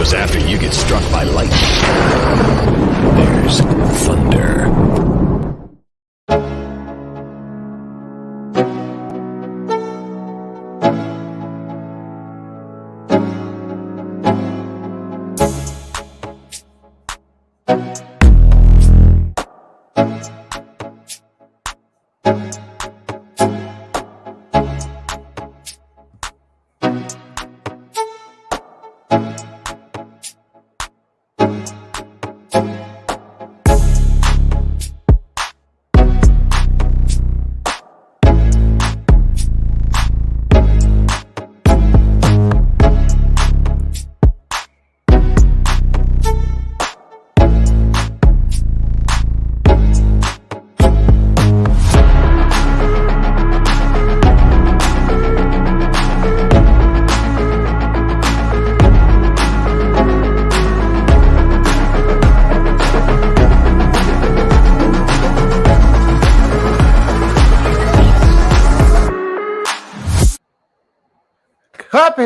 happens after you get struck by lightning? There's thunder.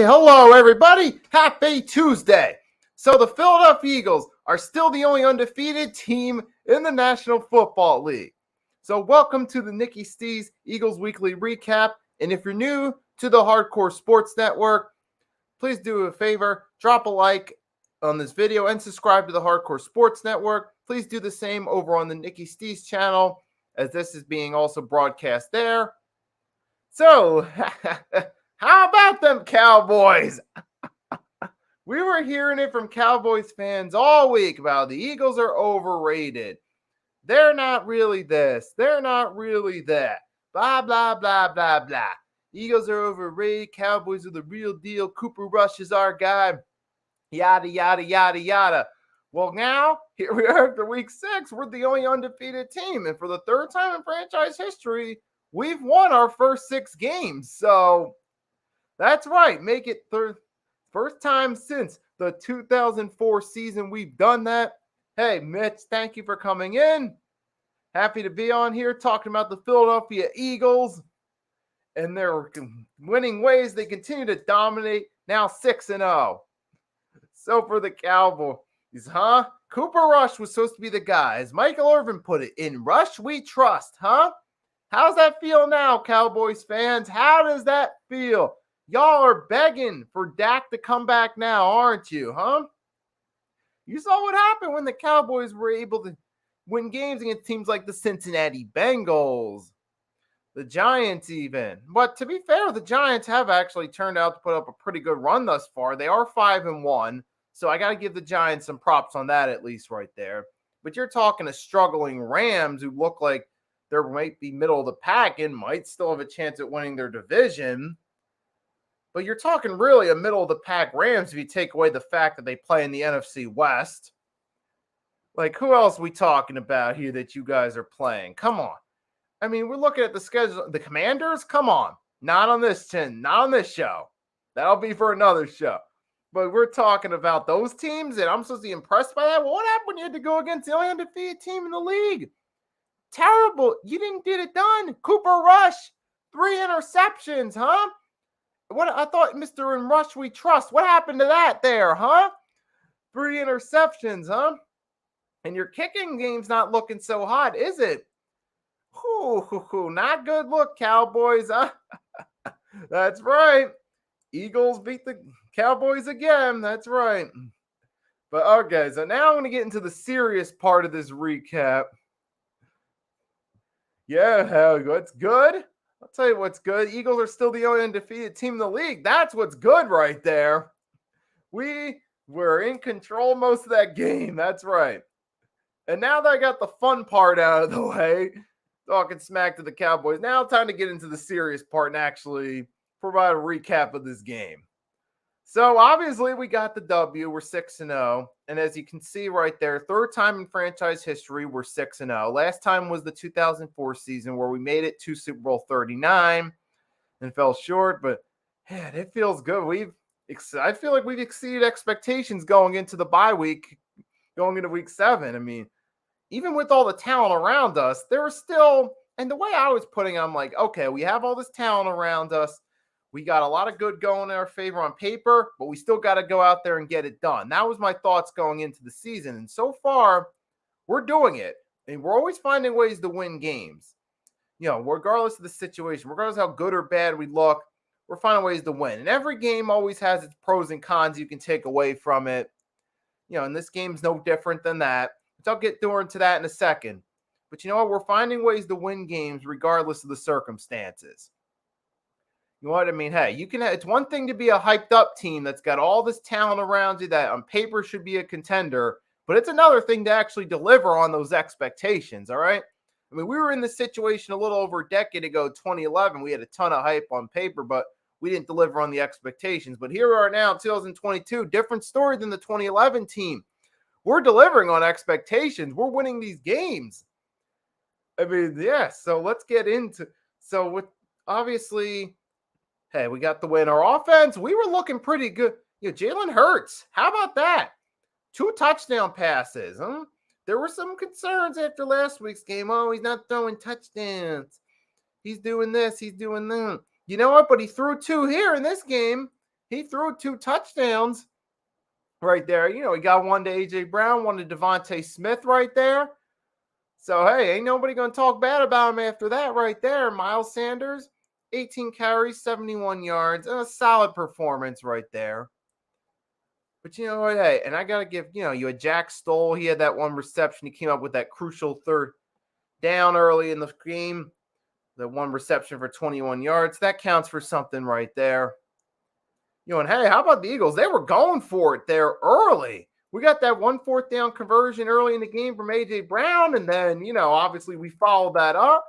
Hello, everybody. Happy Tuesday. So the Philadelphia Eagles are still the only undefeated team in the National Football League. So welcome to the Nicky Stees Eagles Weekly Recap. And if you're new to the Hardcore Sports Network, please do a favor, drop a like on this video and subscribe to the Hardcore Sports Network. Please do the same over on the Nicky Stees channel, as this is being also broadcast there. So, how about them Cowboys? We were hearing it from Cowboys fans all week about the Eagles are overrated. They're not really this. They're not really that. Blah, blah, blah, blah, blah. Eagles are overrated. Cowboys are the real deal. Cooper Rush is our guy. Yada, yada, yada, yada. Well, now, here we are after week 6. We're the only undefeated team. And for the third time in franchise history, we've won our first 6 games. So, that's right. Make it first time since the 2004 season we've done that. Hey, Mitch, thank you for coming in. Happy to be on here talking about the Philadelphia Eagles and their winning ways. They continue to dominate, now 6-0. So for the Cowboys, Cooper Rush was supposed to be the guy. As Michael Irvin put it, in Rush we trust, huh? How's that feel now, Cowboys fans? How does that feel? Y'all are begging for Dak to come back now, aren't you, huh? You saw what happened when the Cowboys were able to win games against teams like the Cincinnati Bengals, the Giants even. But to be fair, the Giants have actually turned out to put up a pretty good run thus far. They are 5-1, so I got to give the Giants some props on that at least right there. But you're talking a struggling Rams who look like they might be middle of the pack and might still have a chance at winning their division. But you're talking really a middle-of-the-pack Rams if you take away the fact that they play in the NFC West. Like, who else are we talking about here that you guys are playing? Come on. I mean, we're looking at the schedule. The Commanders? Come on. Not on this show. That'll be for another show. But we're talking about those teams, and I'm supposed to be impressed by that? Well, what happened when you had to go against the only undefeated team in the league? Terrible. You didn't get it done. Cooper Rush, 3 interceptions, huh? What I thought, Mr. In Rush we trust. What happened to that there, huh? 3 interceptions, huh? And your kicking game's not looking so hot, is it? Not good look, Cowboys, huh? That's right. Eagles beat the Cowboys again. That's right. But okay, so now I'm going to get into the serious part of this recap. Yeah, what's good? I'll tell you what's good. Eagles are still the only undefeated team in the league. That's what's good right there. We were in control most of that game. That's right. And now that I got the fun part out of the way, talking smack to the Cowboys, now time to get into the serious part and actually provide a recap of this game. So obviously we got the W. We're 6-0. And as you can see right there, third time in franchise history, we're 6-0. Last time was the 2004 season where we made it to Super Bowl 39 and fell short. But man, it feels good. I feel like we've exceeded expectations going into the bye week, going into week 7. I mean, even with all the talent around us, there was still, and the way I was putting it, I'm like, okay, we have all this talent around us. We got a lot of good going in our favor on paper, but we still got to go out there and get it done. That was my thoughts going into the season. And so far, we're doing it. And we're always finding ways to win games. Regardless of the situation, regardless of how good or bad we look, we're finding ways to win. And every game always has its pros and cons you can take away from it. And this game's no different than that. Which I'll get into that in a second. But you know what? We're finding ways to win games regardless of the circumstances. You know what I mean? Hey, it's one thing to be a hyped up team that's got all this talent around you that on paper should be a contender, but it's another thing to actually deliver on those expectations, all right? I mean, we were in this situation a little over a decade ago, 2011. We had a ton of hype on paper, but we didn't deliver on the expectations. But here we are now, 2022, different story than the 2011 team. We're delivering on expectations. We're winning these games. I mean, yeah, so let's get into obviously, hey, we got the win. Our offense, we were looking pretty good. Jalen Hurts, how about that? 2 touchdown passes. Huh? There were some concerns after last week's game. Oh, he's not throwing touchdowns. He's doing this. He's doing that. You know what? But he threw 2 here in this game. He threw 2 touchdowns right there. He got one to A.J. Brown, one to Devontae Smith right there. So, hey, ain't nobody going to talk bad about him after that right there. Miles Sanders, 18 carries, 71 yards, and a solid performance right there. But you know what, hey, and I got to give, you had Jack Stoll. He had that one reception. He came up with that crucial 3rd down early in the game. The one reception for 21 yards. That counts for something right there. And hey, how about the Eagles? They were going for it there early. We got that 1 4th down conversion early in the game from A.J. Brown. And then, obviously we followed that up.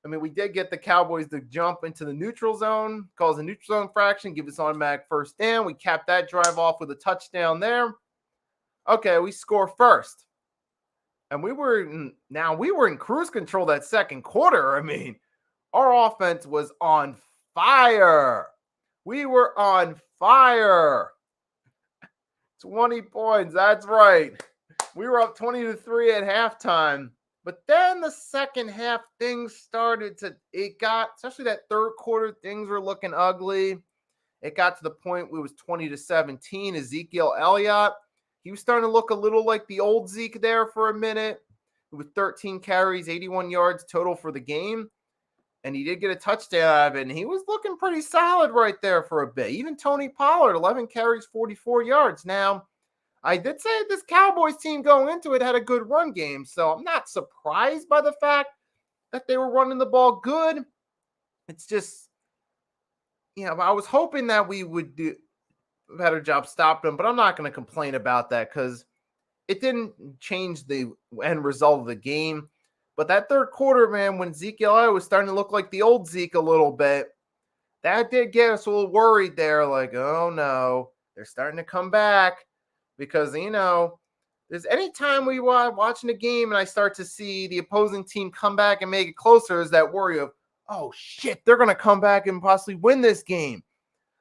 I mean, we did get the Cowboys to jump into the neutral zone, cause a neutral zone fraction, give us automatic 1st down. We capped that drive off with a touchdown there. Okay, we score first. And we were in cruise control that 2nd quarter. I mean, our offense was on fire. We were on fire. 20 points. That's right. We were up 20-3 at halftime. But then the second half, things started especially that 3rd quarter, things were looking ugly. It got to the point where it was 20-17. Ezekiel Elliott, he was starting to look a little like the old Zeke there for a minute. With 13 carries, 81 yards total for the game. And he did get a touchdown out of it, and he was looking pretty solid right there for a bit. Even Tony Pollard, 11 carries, 44 yards. Now, I did say this Cowboys team going into it had a good run game, so I'm not surprised by the fact that they were running the ball good. It's just, I was hoping that we would do a better job stopping them, but I'm not going to complain about that because it didn't change the end result of the game. But that 3rd quarter, man, when Ezekiel was starting to look like the old Zeke a little bit, that did get us a little worried there. Like, oh no, they're starting to come back. Because, there's any time we watching a game and I start to see the opposing team come back and make it closer, there's that worry of, oh shit, they're going to come back and possibly win this game.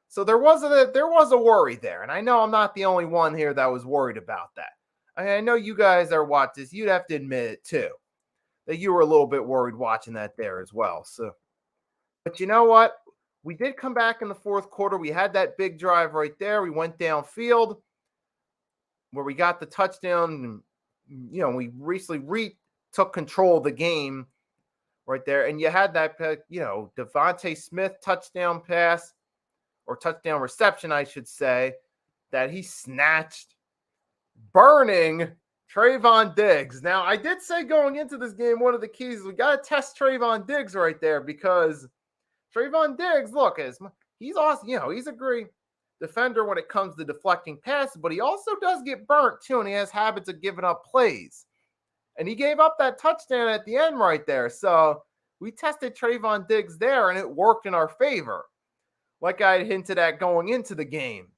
So there was a worry there. And I know I'm not the only one here that was worried about that. I know you guys are watching this. You'd have to admit it too, that you were a little bit worried watching that there as well. So, but you know what? We did come back in the 4th quarter. We had that big drive right there. We went downfield where we got the touchdown. We recently took control of the game right there. And you had that, Devontae Smith touchdown pass or touchdown reception, I should say, that he snatched, burning Trayvon Diggs. Now, I did say going into this game, one of the keys is we got to test Trayvon Diggs right there because Trayvon Diggs, look, he's awesome. He's a great defender when it comes to deflecting passes, but he also does get burnt too, and he has habits of giving up plays. And he gave up that touchdown at the end right there. So we tested Trayvon Diggs there, and it worked in our favor, like I had hinted at going into the game.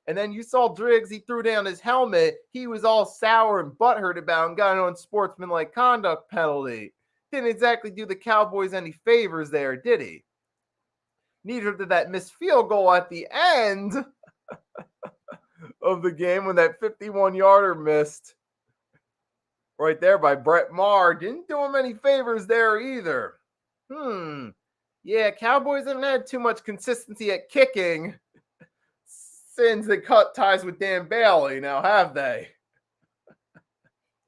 And then you saw Diggs, he threw down his helmet. He was all sour and butthurt about him, got an unsportsmanlike conduct penalty. Didn't exactly do the Cowboys any favors there, did he? Neither did that missed field goal at the end of the game when that 51-yarder missed right there by Brett Maher. Didn't do him any favors there either. Yeah, Cowboys haven't had too much consistency at kicking since they cut ties with Dan Bailey, now have they?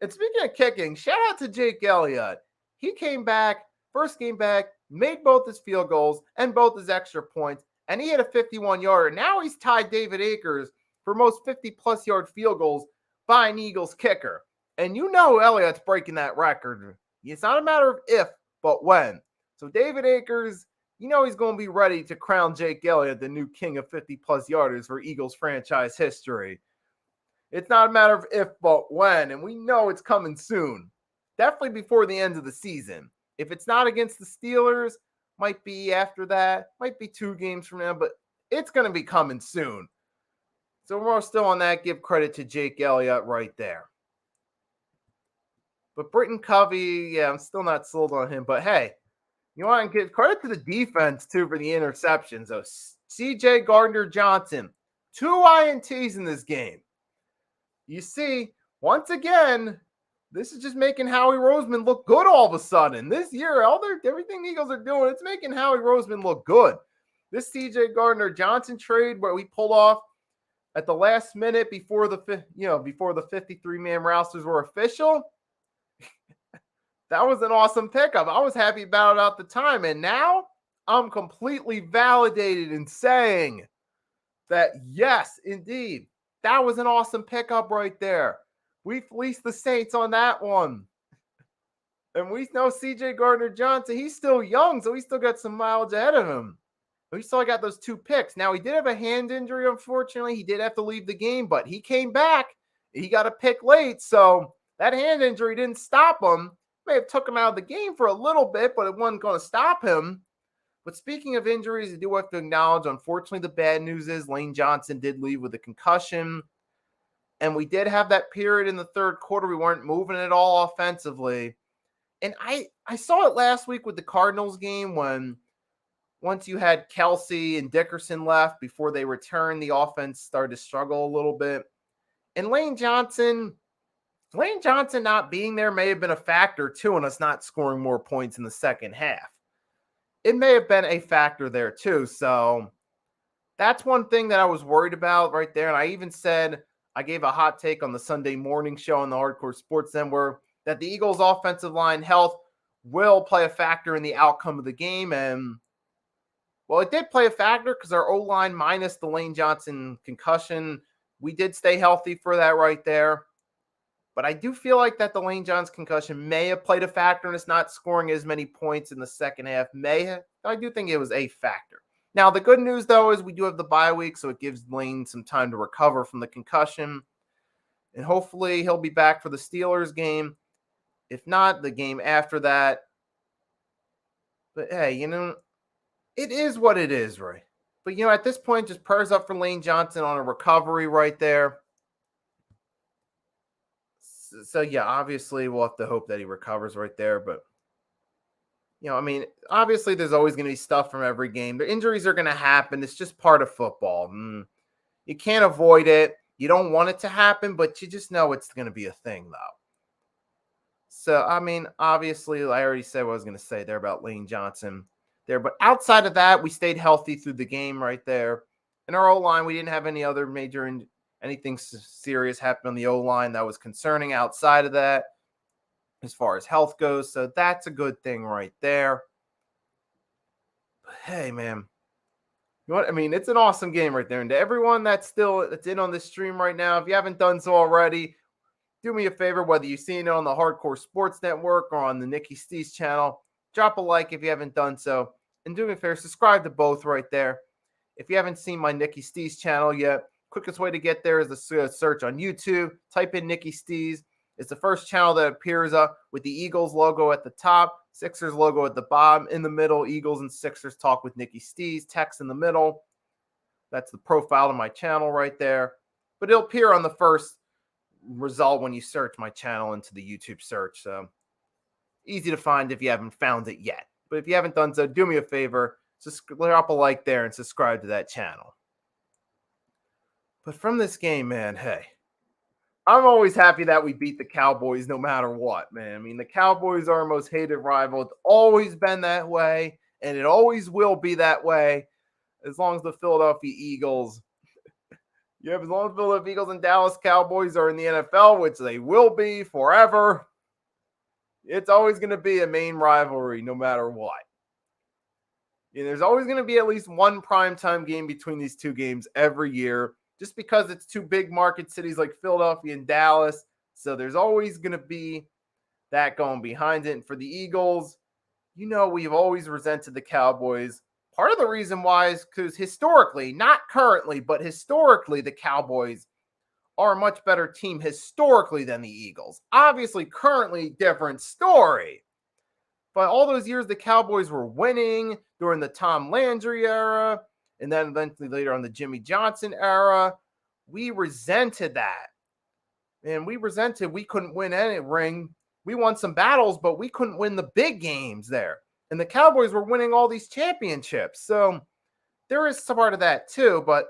And speaking of kicking, shout out to Jake Elliott. He came back, first game back, made both his field goals and both his extra points, and he had a 51-yarder. Now he's tied David Akers for most 50-plus yard field goals by an Eagles kicker. And you know Elliott's breaking that record. It's not a matter of if, but when. So David Akers, you know he's going to be ready to crown Jake Elliott the new king of 50-plus yarders for Eagles franchise history. It's not a matter of if, but when, and we know it's coming soon. Definitely before the end of the season. If it's not against the Steelers, might be after that, might be 2 games from now, but it's going to be coming soon. So we're still on that. Give credit to Jake Elliott right there. But Britton Covey, yeah, I'm still not sold on him. But hey, you want to give credit to the defense, too, for the interceptions. So C.J. Gardner-Johnson, 2 INTs in this game. You see, once again, this is just making Howie Roseman look good all of a sudden. This year, everything the Eagles are doing, it's making Howie Roseman look good. This C.J. Gardner-Johnson trade where we pulled off at the last minute before the 53-man rosters were official, that was an awesome pickup. I was happy about it at the time, and now I'm completely validated in saying that yes, indeed, that was an awesome pickup right there. We fleeced the Saints on that one. And we know C.J. Gardner-Johnson, he's still young, so he still got some mileage ahead of him. We still got those 2 picks. Now, he did have a hand injury, unfortunately. He did have to leave the game, but he came back. He got a pick late, so that hand injury didn't stop him. May have took him out of the game for a little bit, but it wasn't going to stop him. But speaking of injuries, I do have to acknowledge, unfortunately, the bad news is Lane Johnson did leave with a concussion. And we did have that period in the third quarter. We weren't moving at all offensively. And I saw it last week with the Cardinals game when once you had Kelsey and Dickerson left before they returned, the offense started to struggle a little bit. And Lane Johnson not being there may have been a factor too in us not scoring more points in the second half. It may have been a factor there too. So that's one thing that I was worried about right there. And I even said, I gave a hot take on the Sunday morning show on the Hardcore Sports Network that the Eagles' offensive line health will play a factor in the outcome of the game. And, well, it did play a factor because our O-line minus the Lane Johnson concussion, we did stay healthy for that right there. But I do feel like that the Lane Johnson concussion may have played a factor in us not scoring as many points in the second half. I do think it was a factor. Now, the good news, though, is we do have the bye week, so it gives Lane some time to recover from the concussion. And hopefully he'll be back for the Steelers game. If not, the game after that. But, hey, it is what it is, right? But, at this point, just prayers up for Lane Johnson on a recovery right there. So, yeah, obviously we'll have to hope that he recovers right there. But, obviously there's always going to be stuff from every game. The injuries are going to happen. It's just part of football. You can't avoid it. You don't want it to happen, but you just know it's going to be a thing, though. So, obviously, I already said what I was going to say there about Lane Johnson there. But outside of that, we stayed healthy through the game right there. In our O-line, we didn't have any other major anything serious happen on the O-line that was concerning outside of that as far as health goes. So that's a good thing right there. But hey, man, it's an awesome game right there. And to everyone that's in on this stream right now, if you haven't done so already, do me a favor, whether you've seen it on the Hardcore Sports Network or on the Nikki Stees channel, drop a like if you haven't done so. And do me a favor, subscribe to both right there. If you haven't seen my Nikki Stees channel yet, quickest way to get there is to search on YouTube. Type in Nikki Stees. It's the first channel that appears with the Eagles logo at the top, Sixers logo at the bottom. In the middle, Eagles and Sixers talk with Nikki Stees. Text in the middle. That's the profile of my channel right there. But it'll appear on the first result when you search my channel into the YouTube search. So easy to find if you haven't found it yet. But if you haven't done so, do me a favor. Just drop a like there and subscribe to that channel. But from this game, man, hey, I'm always happy that we beat the Cowboys no matter what, man. The Cowboys are our most hated rival. It's always been that way, and it always will be that way as long as the Philadelphia Eagles, as long as the Philadelphia Eagles and Dallas Cowboys are in the NFL, which they will be forever. It's always going to be a main rivalry no matter what. There's always going to be at least one primetime game between these two games every year, just because it's two big market cities like Philadelphia and Dallas. So there's always going to be that going behind it. And for the Eagles, we've always resented the Cowboys. Part of the reason why is because historically, not currently, but historically, the Cowboys are a much better team historically than the Eagles. Obviously, currently, different story. But all those years the Cowboys were winning during the Tom Landry era, and then eventually later on the Jimmy Johnson era, we resented that. And we couldn't win any ring. We won some battles, but we couldn't win the big games there. And the Cowboys were winning all these championships. So there is some part of that too, but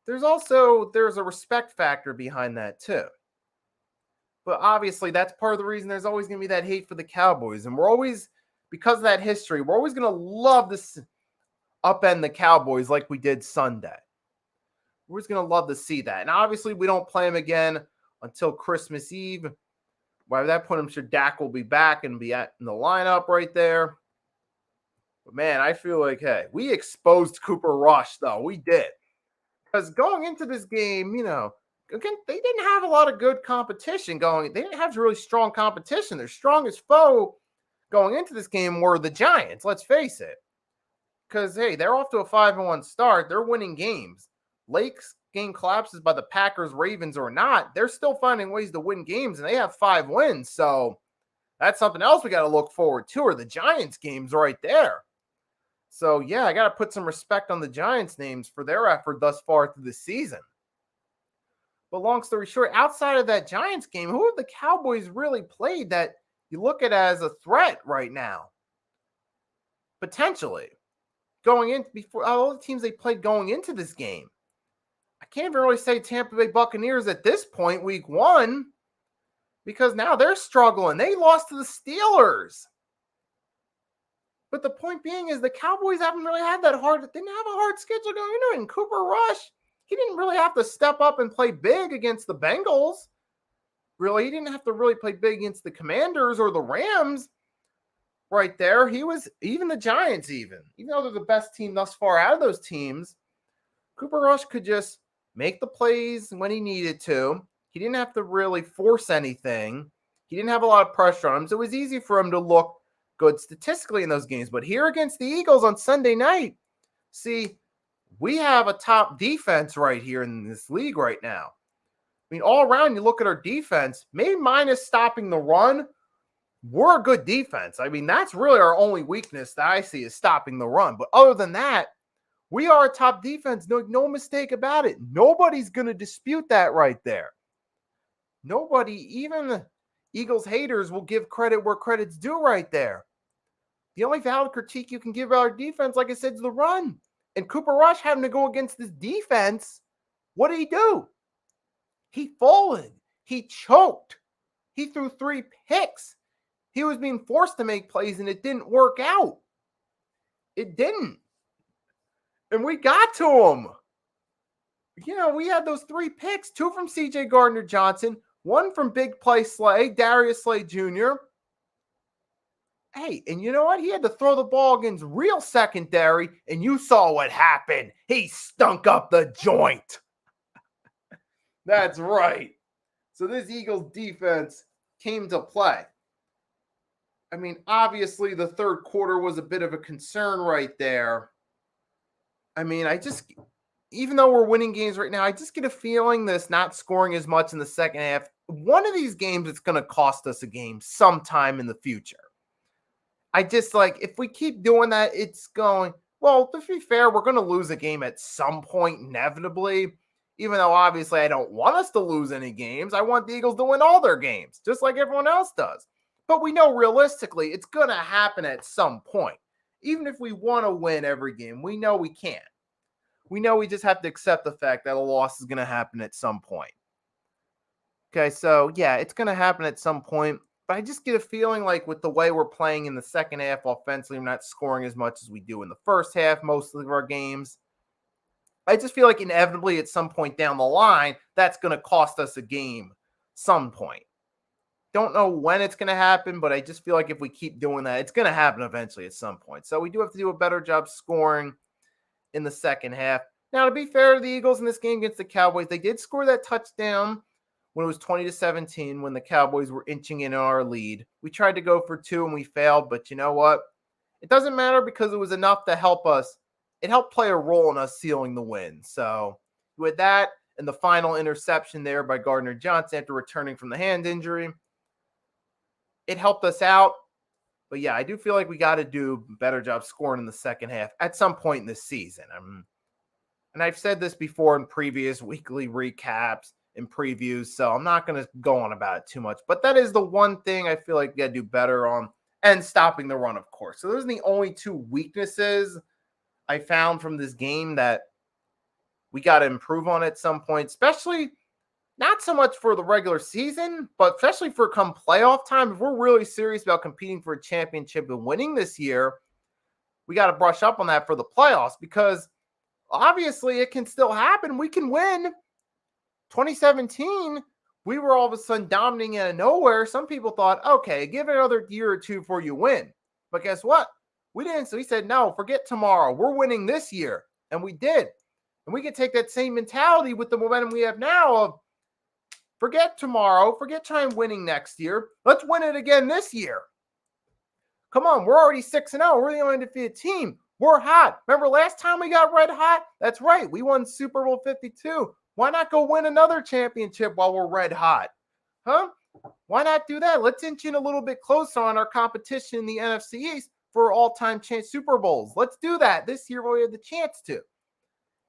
there's a respect factor behind that too. But obviously, that's part of the reason there's always going to be that hate for the Cowboys. And we're always, because of that history, we're always going to love to upend the Cowboys like we did Sunday. We're just going to love to see that. And obviously, we don't play them again until Christmas Eve. By that point, I'm sure Dak will be back and be in the lineup right there. But man, I feel like, hey, we exposed Cooper Rush, though. We did. Because going into this game, again, they didn't have a lot of good competition going. They didn't have really strong competition. Their strongest foe going into this game were the Giants, let's face it. Because, hey, they're off to a 5-1 start. They're winning games. Lake's game collapses by the Packers, Ravens, or not. They're still finding ways to win games, and they have 5 wins. So that's something else we got to look forward to, are the Giants games right there. So, yeah, I got to put some respect on the Giants' names for their effort thus far through the season. But long story short, outside of that Giants game, who have the Cowboys really played that you look at as a threat right now? Potentially. Going in before all the teams they played going into this game. I can't even really say Tampa Bay Buccaneers at this point, week 1, because now they're struggling. They lost to the Steelers. But the point being is the Cowboys haven't really had didn't have a hard schedule going into it. And Cooper Rush, he didn't really have to step up and play big against the Bengals. Really, he didn't have to really play big against the Commanders or the Rams right there. He was, even the Giants even though they're the best team thus far out of those teams, Cooper Rush could just make the plays when he needed to. He didn't have to really force anything. He didn't have a lot of pressure on him, so it was easy for him to look good statistically in those games. But here against the Eagles on Sunday night, see, we have a top defense right here in this league right now. I mean, all around, you look at our defense, maybe minus stopping the run, we're a good defense. I mean, that's really our only weakness that I see is stopping the run. But other than that, we are a top defense. No mistake about it. Nobody's going to dispute that right there. Nobody, even the Eagles haters, will give credit where credit's due right there. The only valid critique you can give our defense, like I said, is the run. And Cooper Rush having to go against this defense, what did he do? He folded. He choked. He threw 3 picks. He was being forced to make plays, and it didn't work out. It didn't. And we got to him. We had those 3 picks, 2 from C.J. Gardner-Johnson, 1 from Big Play Slay, Darius Slay Jr. Hey, and you know what? He had to throw the ball against real secondary, and you saw what happened. He stunk up the joint. That's right. So this Eagles defense came to play. I mean, obviously the third quarter was a bit of a concern right there. I mean, even though we're winning games right now, I just get a feeling this not scoring as much in the second half, one of these games, it's going to cost us a game sometime in the future. If we keep doing that, it's going, well, to be fair, we're going to lose a game at some point inevitably, even though obviously I don't want us to lose any games. I want the Eagles to win all their games, just like everyone else does. But we know realistically it's going to happen at some point. Even if we want to win every game, we know we can't. We know we just have to accept the fact that a loss is going to happen at some point. Okay, so yeah, it's going to happen at some point. But I just get a feeling like with the way we're playing in the second half offensively, we're not scoring as much as we do in the first half, most of our games. I just feel like inevitably at some point down the line, that's going to cost us a game some point. Don't know when it's going to happen, but I just feel like if we keep doing that, it's going to happen eventually at some point. So we do have to do a better job scoring in the second half. Now, to be fair to the Eagles in this game against the Cowboys, they did score that touchdown when it was 20-17, when the Cowboys were inching in our lead. We tried to go for 2 and we failed, but you know what? It doesn't matter because it was enough to help us. It helped play a role in us sealing the win. So with that and the final interception there by Gardner Johnson after returning from the hand injury, it helped us out. But yeah, I do feel like we got to do a better job scoring in the second half at some point in this season. And I've said this before in previous weekly recaps and previews, so I'm not going to go on about it too much. But that is the one thing I feel like we got to do better on, and stopping the run, of course. So those are the only 2 weaknesses I found from this game that we got to improve on at some point, especially not so much for the regular season, but especially for come playoff time. If we're really serious about competing for a championship and winning this year, we got to brush up on that for the playoffs, because obviously it can still happen. We can win. 2017, we were all of a sudden dominating out of nowhere. Some people thought, okay, give it another year or 2 before you win. But guess what? We didn't. So we said, no, forget tomorrow. We're winning this year. And we did. And we can take that same mentality with the momentum we have now of forget tomorrow, forget trying winning next year. Let's win it again this year. Come on, we're already 6-0. We're the only undefeated team. We're hot. Remember last time we got red hot? That's right. We won Super Bowl 52. Why not go win another championship while we're red hot? Huh? Why not do that? Let's inch in a little bit closer on our competition in the NFC East for all-time Super Bowls. Let's do that this year while we have the chance to.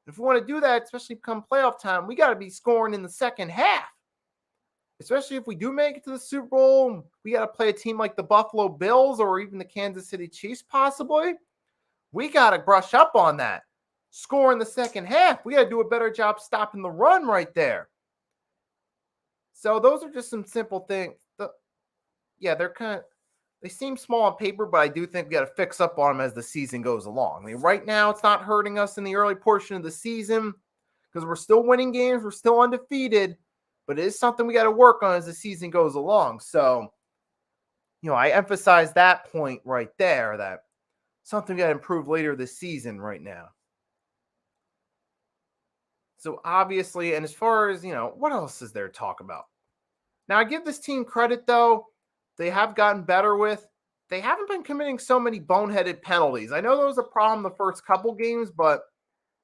If we want to do that, especially come playoff time, we got to be scoring in the second half. Especially if we do make it to the Super Bowl, we got to play a team like the Buffalo Bills or even the Kansas City Chiefs possibly. We got to brush up on that. Score in the second half. We got to do a better job stopping the run right there. So those are just some simple things. They seem small on paper, but I do think we got to fix up on them as the season goes along. I mean, right now it's not hurting us in the early portion of the season because we're still winning games. We're still undefeated, but it is something we got to work on as the season goes along. So, I emphasize that point right there, that something we got to improve later this season right now. So obviously, and as far as, what else is there to talk about? Now, I give this team credit, though. They have gotten better with. They haven't been committing so many boneheaded penalties. I know there was a problem the first couple games, but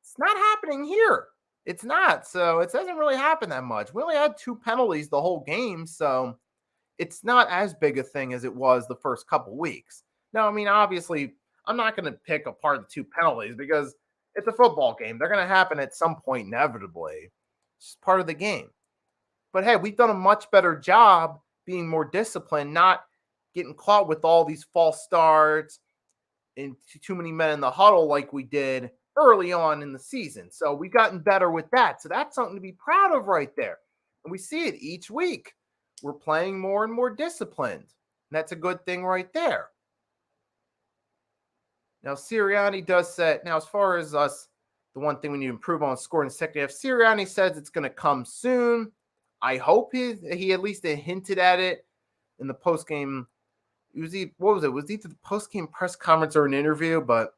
it's not happening here. It's not. So it doesn't really happen that much. We only had 2 penalties the whole game, so it's not as big a thing as it was the first couple weeks. Now, I mean, obviously, I'm not going to pick apart the 2 penalties because it's a football game. They're going to happen at some point inevitably. It's just part of the game. But hey, we've done a much better job being more disciplined, not getting caught with all these false starts and too many men in the huddle like we did early on in the season. So we've gotten better with that. So that's something to be proud of right there. And we see it each week. We're playing more and more disciplined. And that's a good thing right there. Now, Sirianni does say, now as far as us, the one thing we need to improve on scoring the second half, Sirianni says it's going to come soon. I hope he at least hinted at it in the postgame. Was either the postgame press conference or an interview, but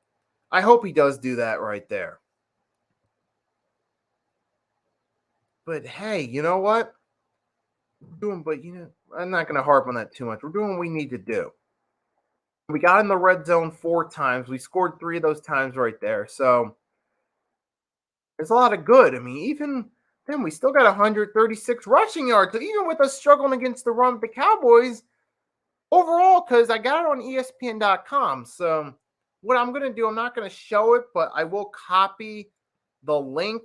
I hope he does do that right there. But hey, you know what? I'm not going to harp on that too much. We're doing what we need to do. We got in the red zone 4 times. We scored 3 of those times right there. So there's a lot of good. I mean, even then, we still got 136 rushing yards. So even with us struggling against the run with the Cowboys, overall, because I got it on ESPN.com. So what I'm going to do, I'm not going to show it, but I will copy the link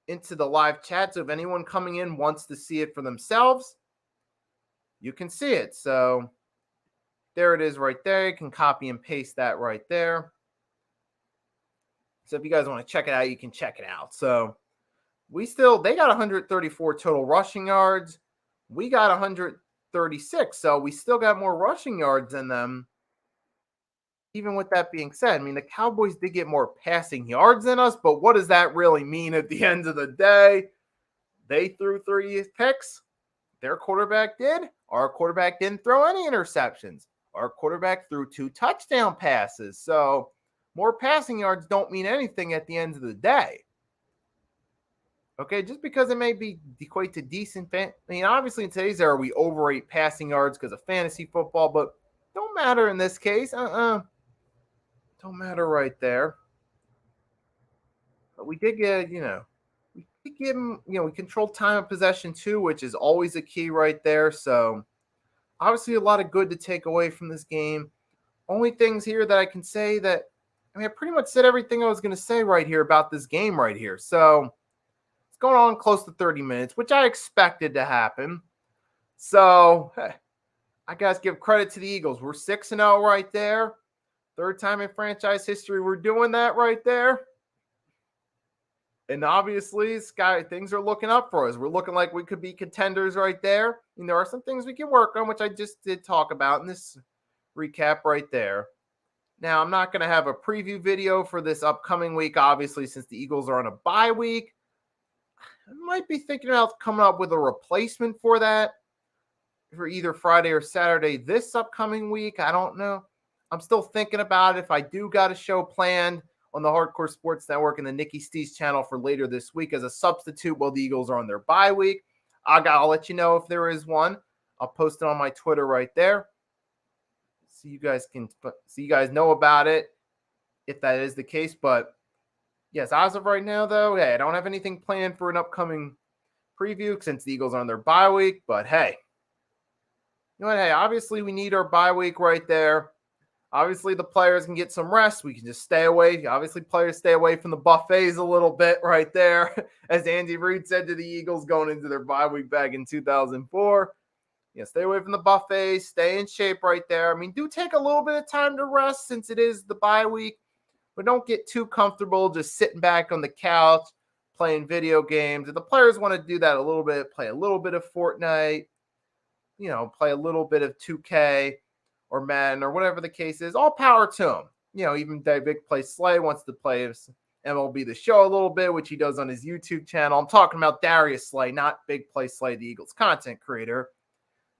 into the live chat. So if anyone coming in wants to see it for themselves, you can see it. So there it is right there. You can copy and paste that right there. So if you guys want to check it out, you can check it out. So they got 134 total rushing yards. We got 100. 36. So we still got more rushing yards than them. Even with that being said, I mean, the Cowboys did get more passing yards than us, but what does that really mean at the end of the day? They threw 3 picks. Their quarterback did. Our quarterback didn't throw any interceptions. Our quarterback threw 2 touchdown passes. So more passing yards don't mean anything at the end of the day. Okay, just because it may be equate to decent. I mean, obviously in today's era, we overrate passing yards because of fantasy football, but don't matter in this case. Don't matter right there. But we did get, we did give him, we controlled time of possession too, which is always a key right there. So obviously a lot of good to take away from this game. Only things here that I can say that, I pretty much said everything I was going to say right here about this game right here. So it's going on close to 30 minutes, which I expected to happen. So I got to give credit to the Eagles. We're 6-0 right there. Third time in franchise history we're doing that right there. And obviously, things are looking up for us. We're looking like we could be contenders right there. And there are some things we can work on, which I just did talk about in this recap right there. Now, I'm not going to have a preview video for this upcoming week, obviously, since the Eagles are on a bye week. I might be thinking about coming up with a replacement for that for either Friday or Saturday this upcoming week. I don't know. I'm still thinking about it. If I do got a show planned on the Hardcore Sports Network and the Nikki Stees channel for later this week as a substitute while the Eagles are on their bye week, I'll let you know if there is one. I'll post it on my Twitter right there, so you guys know about it if that is the case. But yes, as of right now, though, I don't have anything planned for an upcoming preview since the Eagles are on their bye week. But hey, you know what? Hey, obviously we need our bye week right there. Obviously, the players can get some rest. We can just stay away. Obviously, players stay away from the buffets a little bit right there. As Andy Reid said to the Eagles going into their bye week back in 2004. Stay away from the buffets. Stay in shape right there. I mean, do take a little bit of time to rest since it is the bye week. But don't get too comfortable just sitting back on the couch playing video games. If the players want to do that a little bit, play a little bit of Fortnite, play a little bit of 2K, or Madden, or whatever the case is, all power to him. Even Big Play Slay wants to play MLB The Show a little bit, which he does on his YouTube channel. I'm talking about Darius Slay, not Big Play Slay, the Eagles content creator.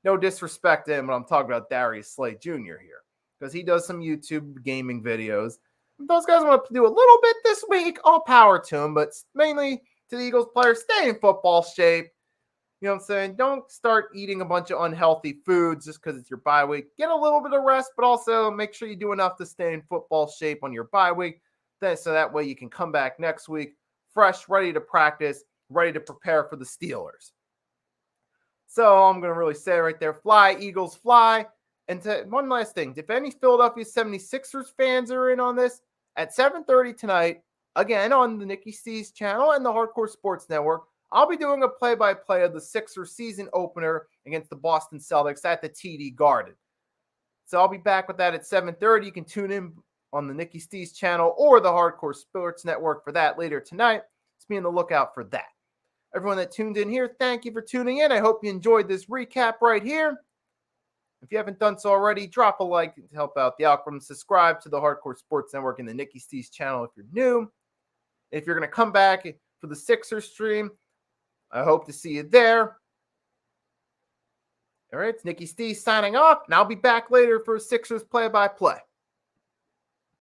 No disrespect to him, but I'm talking about Darius Slay Jr. here, because he does some YouTube gaming videos. If those guys want to do a little bit this week, all power to him, but mainly to the Eagles players, stay in football shape. You know what I'm saying? Don't start eating a bunch of unhealthy foods just because it's your bye week. Get a little bit of rest, but also make sure you do enough to stay in football shape on your bye week. So that way you can come back next week fresh, ready to practice, ready to prepare for the Steelers. So I'm going to really say right there, fly, Eagles, fly. And one last thing. If any Philadelphia 76ers fans are in on this, at 7:30 tonight, again on the Nikki Stees channel and the Hardcore Sports Network, I'll be doing a play-by-play of the Sixers season opener against the Boston Celtics at the TD Garden. So I'll be back with that at 7:30. You can tune in on the Nikki Stees channel or the Hardcore Sports Network for that later tonight. Just be on the lookout for that. Everyone that tuned in here, thank you for tuning in. I hope you enjoyed this recap right here. If you haven't done so already, drop a like to help out the algorithm. Subscribe to the Hardcore Sports Network and the Nikki Stees channel if you're new. If you're going to come back for the Sixers stream, I hope to see you there. All right, it's Nikki Stees signing off, and I'll be back later for Sixers play-by-play.